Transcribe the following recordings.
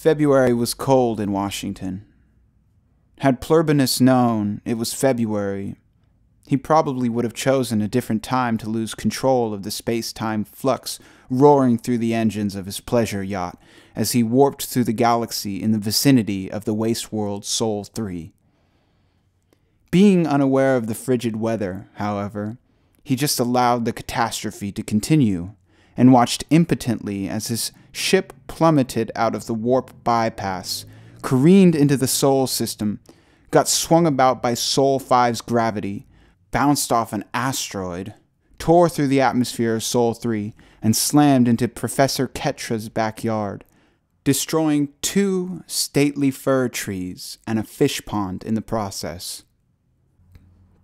February was cold in Washington. Had Pluribus known it was February, he probably would have chosen a different time to lose control of the space-time flux roaring through the engines of his pleasure yacht as he warped through the galaxy in the vicinity of the waste world Sol 3. Being unaware of the frigid weather, however, he just allowed the catastrophe to continue and watched impotently as his ship plummeted out of the warp bypass, careened into the Sol system, got swung about by Sol 5's gravity, bounced off an asteroid, tore through the atmosphere of Sol 3, and slammed into Professor Ketra's backyard, destroying 2 stately fir trees and a fish pond in the process.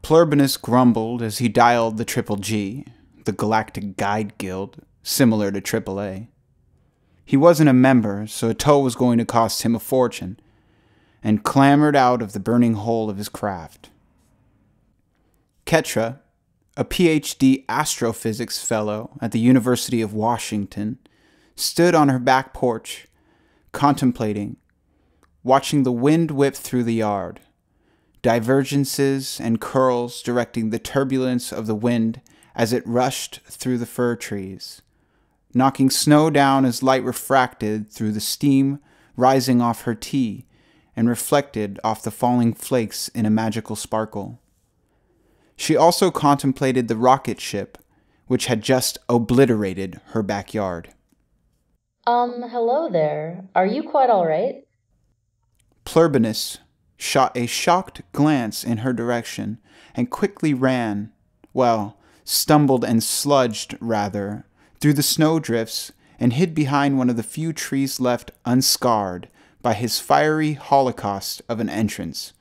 Pluribus grumbled as he dialed the Triple G, the Galactic Guide Guild, similar to AAA. He wasn't a member, so a tow was going to cost him a fortune, and clambered out of the burning hole of his craft. Ketra, a PhD astrophysics fellow at the University of Washington, stood on her back porch, contemplating, watching the wind whip through the yard, divergences and curls directing the turbulence of the wind as it rushed through the fir trees, knocking snow down as light refracted through the steam rising off her tea and reflected off the falling flakes in a magical sparkle. She also contemplated the rocket ship, which had just obliterated her backyard. Hello there. Are you quite all right? Pluribus shot a shocked glance in her direction and quickly ran, stumbled and sludged, rather, through the snowdrifts and hid behind one of the few trees left unscarred by his fiery holocaust of an entrance,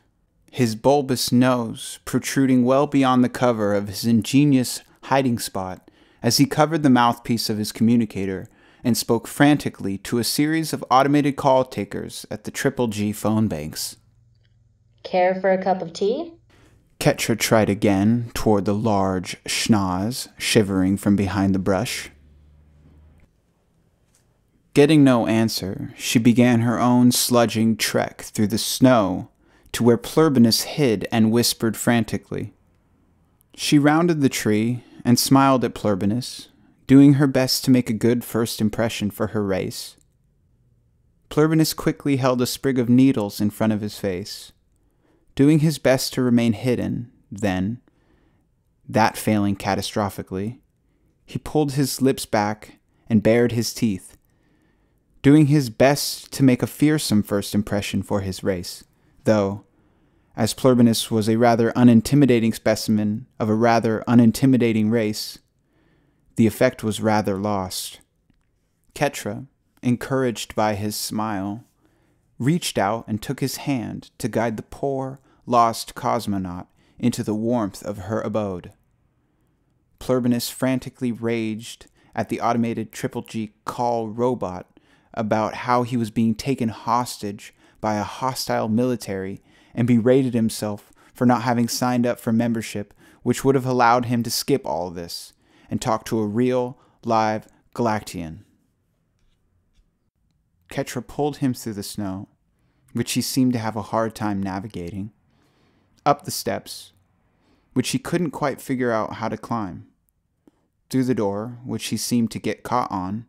his bulbous nose protruding well beyond the cover of his ingenious hiding spot as he covered the mouthpiece of his communicator and spoke frantically to a series of automated call takers at the Triple G phone banks. Care for a cup of tea? Ketra tried again toward the large schnoz shivering from behind the brush. Getting no answer, she began her own sludging trek through the snow to where Pluribus hid and whispered frantically. She rounded the tree and smiled at Pluribus, doing her best to make a good first impression for her race. Pluribus quickly held a sprig of needles in front of his face, doing his best to remain hidden. Then, that failing catastrophically, he pulled his lips back and bared his teeth, doing his best to make a fearsome first impression for his race, though, as Pluribus was a rather unintimidating specimen of a rather unintimidating race, the effect was rather lost. Ketra, encouraged by his smile, reached out and took his hand to guide the poor, lost cosmonaut into the warmth of her abode. Pluribus frantically raged at the automated Triple G call robot about how he was being taken hostage by a hostile military and berated himself for not having signed up for membership, which would have allowed him to skip all of this and talk to a real, live Galactian. Ketra pulled him through the snow, which he seemed to have a hard time navigating, up the steps, which he couldn't quite figure out how to climb, through the door, which he seemed to get caught on,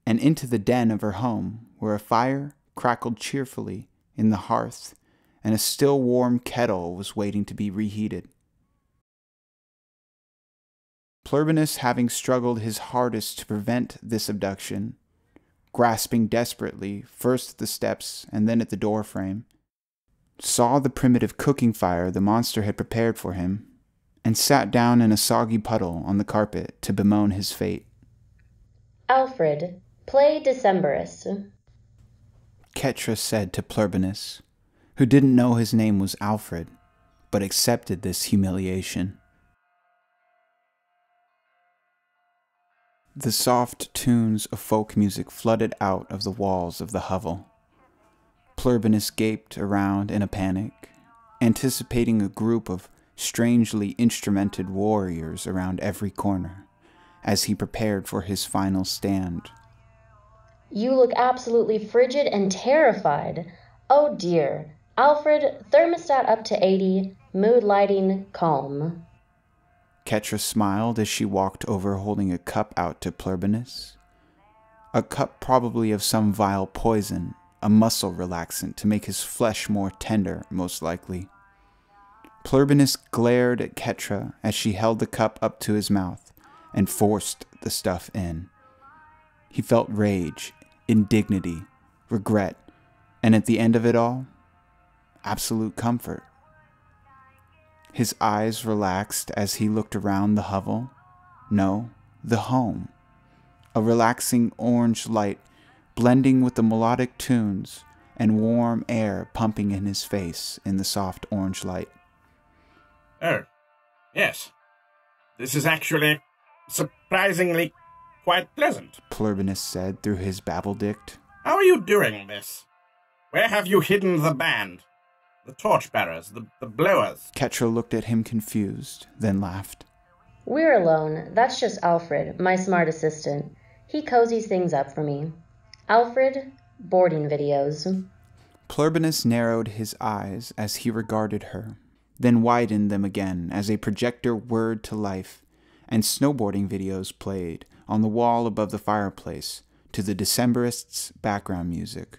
and into the den of her home, where a fire crackled cheerfully in the hearth and a still warm kettle was waiting to be reheated. Pluribus, having struggled his hardest to prevent this abduction, grasping desperately first at the steps and then at the door frame, saw the primitive cooking fire the monster had prepared for him, and sat down in a soggy puddle on the carpet to bemoan his fate. Alfred, play Decemberus. Ketra said to Pluribus, who didn't know his name was Alfred, but accepted this humiliation. The soft tunes of folk music flooded out of the walls of the hovel. Pluribus gaped around in a panic, anticipating a group of strangely instrumented warriors around every corner, as he prepared for his final stand. You look absolutely frigid and terrified. Oh dear. Alfred, thermostat up to 80, mood lighting calm. Ketra smiled as she walked over holding a cup out to Pluribus. A cup probably of some vile poison, a muscle relaxant to make his flesh more tender, most likely. Pluribus glared at Ketra as she held the cup up to his mouth and forced the stuff in. He felt rage, indignity, regret, and at the end of it all, absolute comfort. His eyes relaxed as he looked around the hovel. No, the home. A relaxing orange light blending with the melodic tunes and warm air pumping in his face in the soft orange light. Oh, yes. This is actually surprisingly quite pleasant, Pluribus said through his babbledict. How are you doing this? Where have you hidden the band? The torchbearers, the blowers? Ketra looked at him confused, then laughed. We're alone. That's just Alfred, my smart assistant. He cozies things up for me. Alfred, boarding videos. Pluribus narrowed his eyes as he regarded her, then widened them again as a projector whirred to life, and snowboarding videos played on the wall above the fireplace to the Decemberists' background music.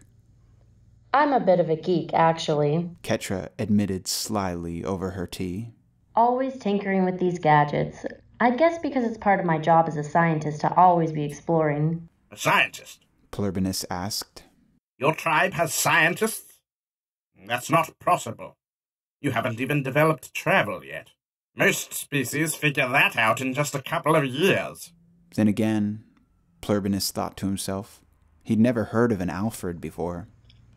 I'm a bit of a geek, actually, Ketra admitted slyly over her tea. Always tinkering with these gadgets. I guess because it's part of my job as a scientist to always be exploring. A scientist? Pluribus asked. Your tribe has scientists? That's not possible. You haven't even developed travel yet. Most species figure that out in just a couple of years. Then again, Pluribus thought to himself, he'd never heard of an Alfred before.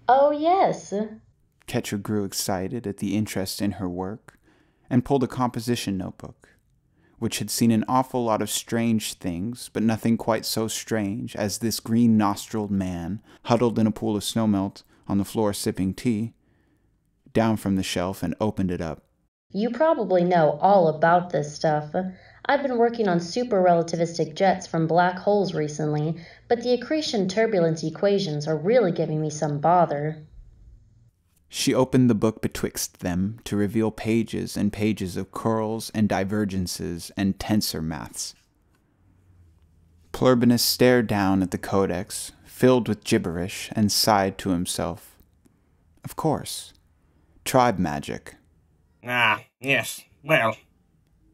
Oh, yes. Ketra grew excited at the interest in her work and pulled a composition notebook, which had seen an awful lot of strange things, but nothing quite so strange as this green-nostriled man huddled in a pool of snowmelt on the floor sipping tea, down from the shelf and opened it up. You probably know all about this stuff. I've been working on super-relativistic jets from black holes recently, but the accretion turbulence equations are really giving me some bother. She opened the book betwixt them to reveal pages and pages of curls and divergences and tensor maths. Pluribus stared down at the codex, filled with gibberish, and sighed to himself. Of course. Tribe magic. Ah, yes, well.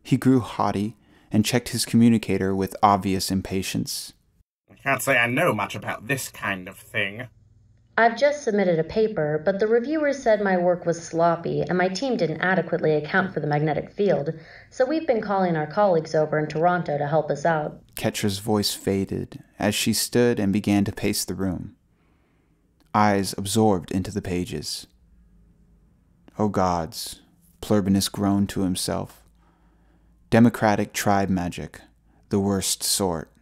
He grew haughty and checked his communicator with obvious impatience. I can't say I know much about this kind of thing. I've just submitted a paper, but the reviewers said my work was sloppy and my team didn't adequately account for the magnetic field, so we've been calling our colleagues over in Toronto to help us out. Ketra's voice faded as she stood and began to pace the room, eyes absorbed into the pages. Oh gods, Pluribus groaned to himself. Democratic tribe magic, the worst sort.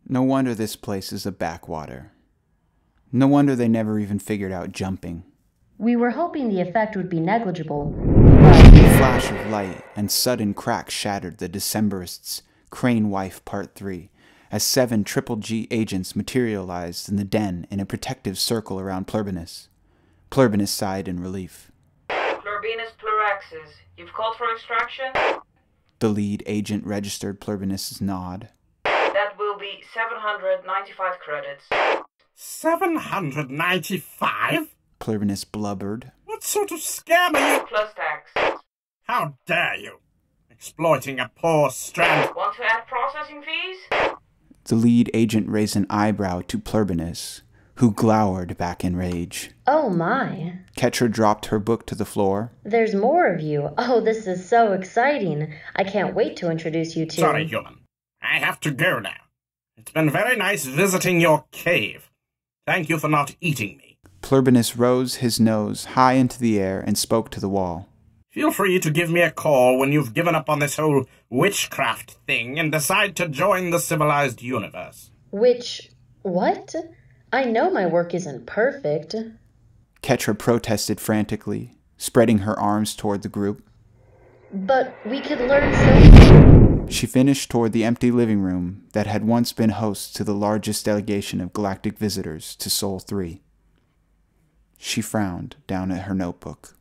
No wonder this place is a backwater. No wonder they never even figured out jumping. We were hoping the effect would be negligible. A flash of light and sudden crack shattered the Decemberists' Crane Wife Part 3 as 7 Triple G agents materialized in the den in a protective circle around Pluribus. Pluribus sighed in relief. Pluribus pluraxis, you've called for extraction? The lead agent registered Pluribus' nod. That will be 795 credits. 795? Pluribus blubbered. What sort of scam are you? Plus tax. How dare you? Exploiting a poor strand. Want to add processing fees? The lead agent raised an eyebrow to Pluribus, who glowered back in rage. Oh my. Ketra dropped her book to the floor. There's more of you. Oh, this is so exciting. I can't wait to introduce you to... Sorry, human. I have to go now. It's been very nice visiting your cave. Thank you for not eating me. Pluribus rose his nose high into the air and spoke to the wall. Feel free to give me a call when you've given up on this whole witchcraft thing and decide to join the civilized universe. What? I know my work isn't perfect. Ketra protested frantically, spreading her arms toward the group. But we could learn so... She finished toward the empty living room that had once been host to the largest delegation of galactic visitors to Sol 3. She frowned down at her notebook.